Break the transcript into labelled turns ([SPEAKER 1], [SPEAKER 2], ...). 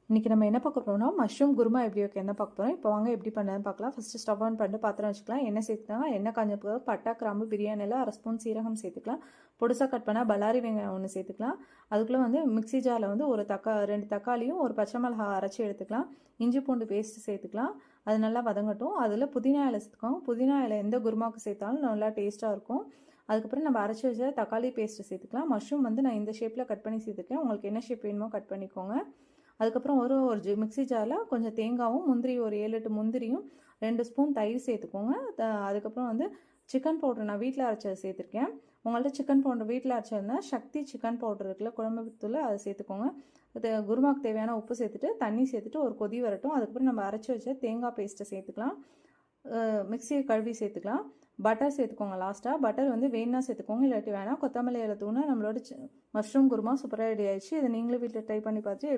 [SPEAKER 1] இன்றைக்கி நம்ம என்ன பார்க்க போகிறோம்னா மஷ்ரூம் குருமா எப்படி என்ன பார்க்க போகிறோம். இப்போ வாங்க எப்படி பண்ணுறதுன்னு பார்க்கலாம். ஃபஸ்ட்டு ஸ்டவ் ஆன் பண்ணிட்டு பாத்திரம் வச்சுக்கலாம். எண்ணெய் சேர்த்துக்கலாம். எண்ணெய் காஞ்ச பிறகு பட்டா கிராம்பு பிரியாணியில் 1/2 ஸ்பூன் சீரகம் சேர்த்துக்கலாம். பொடிசாக கட் பண்ணால் பல்லாரி வெங்காயம் 1 சேர்த்துக்கலாம். அதுக்குள்ளே வந்து மிக்ஸி ஜாரில் வந்து 2 தக்காளியும் 1 பச்சை மிளகாய் அரைச்சி எடுத்துக்கலாம். இஞ்சி பூண்டு பேஸ்ட் சேர்த்துக்கலாம். அது நல்லா வதங்கட்டும். அதில் புதினா இலை சேர்த்துக்கோங்க. புதினா இலை எந்த குருமாவுக்கு சேர்த்தாலும் நல்லா டேஸ்ட்டாக இருக்கும். அதுக்கப்புறம் நம்ம அரைச்சி வச்ச தக்காளி பேஸ்ட்டு சேர்த்துக்கலாம். மஷ்ரூம் வந்து நான் இந்த ஷேப்பில் கட் பண்ணி சேர்த்துக்கேன். உங்களுக்கு என்ன ஷேப் வேணுமோ கட் பண்ணிக்கோங்க. அதுக்கப்புறம் ஒரு மிக்ஸி ஜாரில் கொஞ்சம் தேங்காவும் முந்திரி ஒரு 7-8 முந்திரியும் 2 ஸ்பூன் தயிர் சேர்த்துக்கோங்க. அதுக்கப்புறம் வந்து சிக்கன் பவுடர் நான் வீட்டில் அரைச்சதை சேர்த்துருக்கேன். உங்கள்கிட்ட சிக்கன் பவுடர் வீட்டில் அரைச்சதுனா சக்தி சிக்கன் பவுடர் இருக்குல்ல, குழம்புத்தூள், அதை சேர்த்துக்கோங்க. குருமாவுக்கு தேவையான உப்பு சேர்த்துட்டு தண்ணி சேர்த்துட்டு ஒரு கொதி வரட்டும். அதுக்கப்புறம் நம்ம அரைச்சி வச்ச தேங்காய் பேஸ்ட்டை சேர்த்துக்கலாம். மிக்ஸியை கழுவி சேர்த்துக்கலாம். பட்டர் சேர்த்துக்கோங்க. லாஸ்ட்டாக பட்டர் வந்து வேணா சேர்த்துக்கோங்க, இல்லாட்டி வேணாம். கொத்தமல்லி இலை தூணா நம்மளோட மஷ்ரூம் குருமா சூப்பராக ரெடி ஆயிடுச்சு. இதை நீங்களும் வீட்டில் ட்ரை பண்ணி பார்த்து